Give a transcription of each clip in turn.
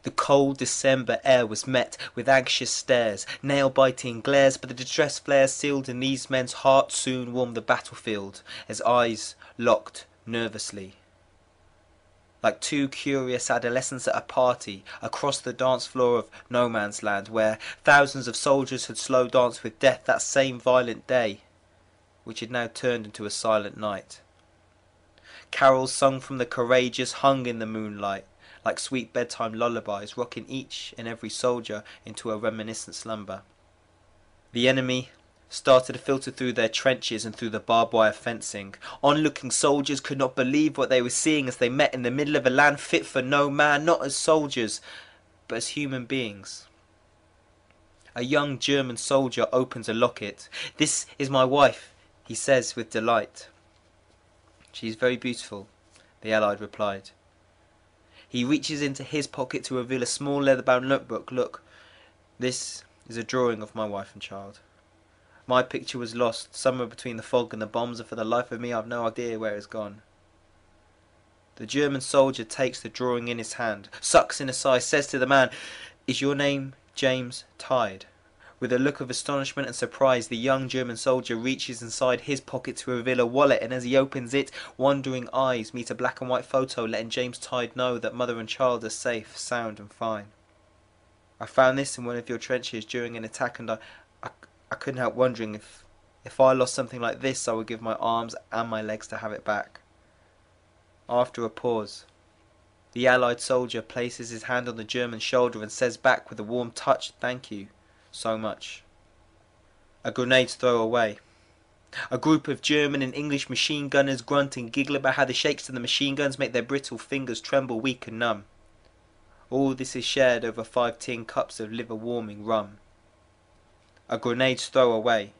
The cold December air was met with anxious stares, nail-biting glares, but the distress flares sealed in these men's hearts soon warmed the battlefield, as eyes locked nervously. Like two curious adolescents at a party across the dance floor of no man's land, where thousands of soldiers had slow danced with death that same violent day, which had now turned into a silent night. Carols sung from the courageous hung in the moonlight, like sweet bedtime lullabies, rocking each and every soldier into a reminiscent slumber. The enemy started to filter through their trenches and through the barbed wire fencing. Onlooking soldiers could not believe what they were seeing as they met in the middle of a land fit for no man, not as soldiers, but as human beings. A young German soldier opens a locket. "This is my wife," he says with delight. "She is very beautiful," the Allied replied. He reaches into his pocket to reveal a small leather-bound notebook. "Look, this is a drawing of my wife and child. My picture was lost somewhere between the fog and the bombs, and for the life of me I've no idea where it's gone." The German soldier takes the drawing in his hand, sucks in a sigh, says to the man, "Is your name James Tide?" With a look of astonishment and surprise, the young German soldier reaches inside his pocket to reveal a wallet, and as he opens it, wondering eyes meet a black and white photo letting James Tide know that mother and child are safe, sound and fine. "I found this in one of your trenches during an attack, and I couldn't help wondering if I lost something like this I would give my arms and my legs to have it back." After a pause, the Allied soldier places his hand on the German's shoulder and says back with a warm touch, "Thank you so much." A grenade's throw away. A group of German and English machine gunners grunt and giggle about how the shakes of the machine guns make their brittle fingers tremble weak and numb. All this is shared over 5 tin cups of liver-warming rum. A grenade's throw away.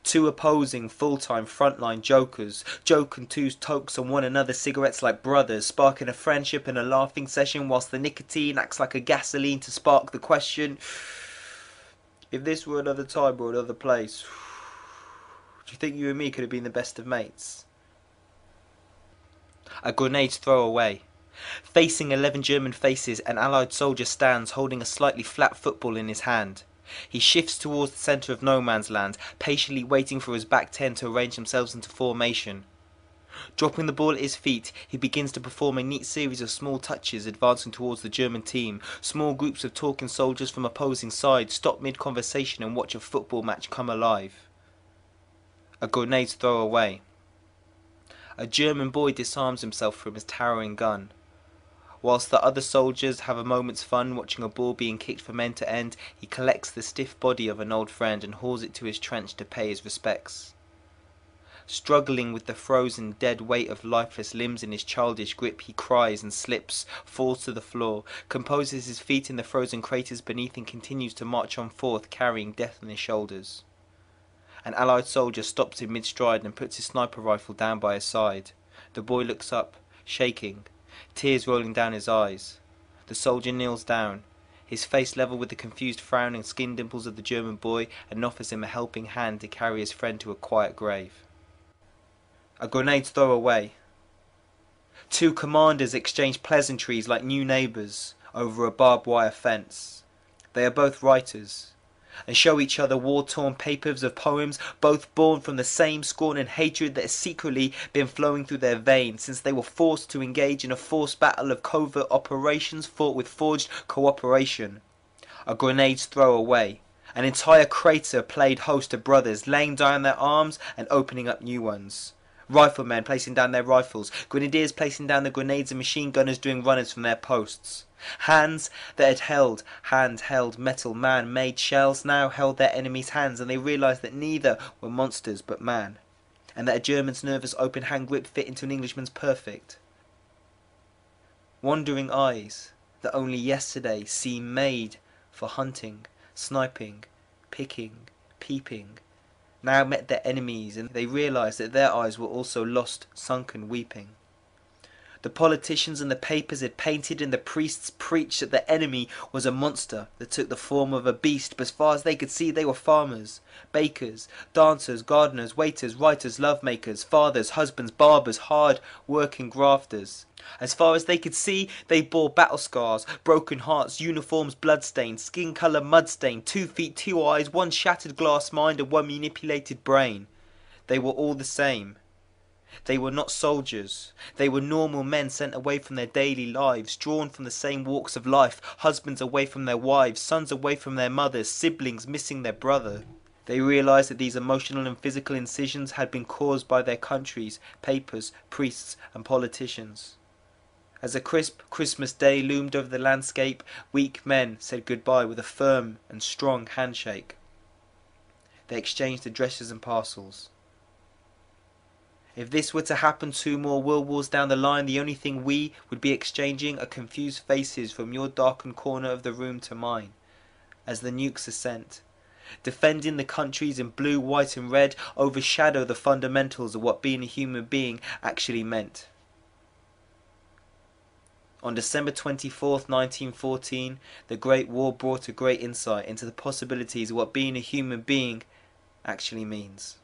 Two opposing full-time frontline jokers joke and toast on one another, cigarettes like brothers, sparking a friendship and a laughing session, whilst the nicotine acts like a gasoline to spark the question, "If this were another time or another place, do you think you and me could have been the best of mates?" A grenade's throw away. Facing 11 German faces, an Allied soldier stands holding a slightly flat football in his hand. He shifts towards the centre of no man's land, patiently waiting for his back 10 to arrange themselves into formation. Dropping the ball at his feet, he begins to perform a neat series of small touches, advancing towards the German team. Small groups of talking soldiers from opposing sides stop mid-conversation and watch a football match come alive. A grenade's throw away. A German boy disarms himself from his towering gun. Whilst the other soldiers have a moment's fun watching a ball being kicked from end to end, he collects the stiff body of an old friend and hauls it to his trench to pay his respects. Struggling with the frozen dead weight of lifeless limbs in his childish grip, he cries and slips, falls to the floor, composes his feet in the frozen craters beneath and continues to march on forth, carrying death on his shoulders. An Allied soldier stops in mid-stride and puts his sniper rifle down by his side. The boy looks up, shaking, tears rolling down his eyes. The soldier kneels down, his face level with the confused frown and skin dimples of the German boy, and offers him a helping hand to carry his friend to a quiet grave. A grenade's throw away. Two commanders exchange pleasantries like new neighbours over a barbed wire fence. They are both writers, and show each other war-torn papers of poems, both born from the same scorn and hatred that has secretly been flowing through their veins since they were forced to engage in a forced battle of covert operations fought with forged cooperation. A grenade's throw away. An entire crater played host to brothers, laying down their arms and opening up new ones. Riflemen placing down their rifles, grenadiers placing down the grenades, and machine gunners doing runners from their posts. Hands that had held handheld metal man-made shells now held their enemies' hands, and they realised that neither were monsters but man, and that a German's nervous open hand grip fit into an Englishman's perfect. Wandering eyes that only yesterday seemed made for hunting, sniping, picking, peeping, now met their enemies, and they realised that their eyes were also lost, sunken, weeping. The politicians and the papers had painted and the priests preached that the enemy was a monster that took the form of a beast, but as far as they could see they were farmers, bakers, dancers, gardeners, waiters, writers, lovemakers, fathers, husbands, barbers, hard working grafters. As far as they could see, they bore battle scars, broken hearts, uniforms bloodstained, skin colour mudstained, 2 feet, 2 eyes, 1 shattered glass mind and 1 manipulated brain. They were all the same. They were not soldiers. They were normal men sent away from their daily lives, drawn from the same walks of life, husbands away from their wives, sons away from their mothers, siblings missing their brother. They realized that these emotional and physical incisions had been caused by their countries, papers, priests and politicians. As a crisp Christmas day loomed over the landscape, weak men said goodbye with a firm and strong handshake. They exchanged addresses and parcels. If this were to happen 2 more world wars down the line, the only thing we would be exchanging are confused faces from your darkened corner of the room to mine, as the nukes are sent. Defending the countries in blue, white and red overshadow the fundamentals of what being a human being actually meant. On December 24th, 1914, the Great War brought a great insight into the possibilities of what being a human being actually means.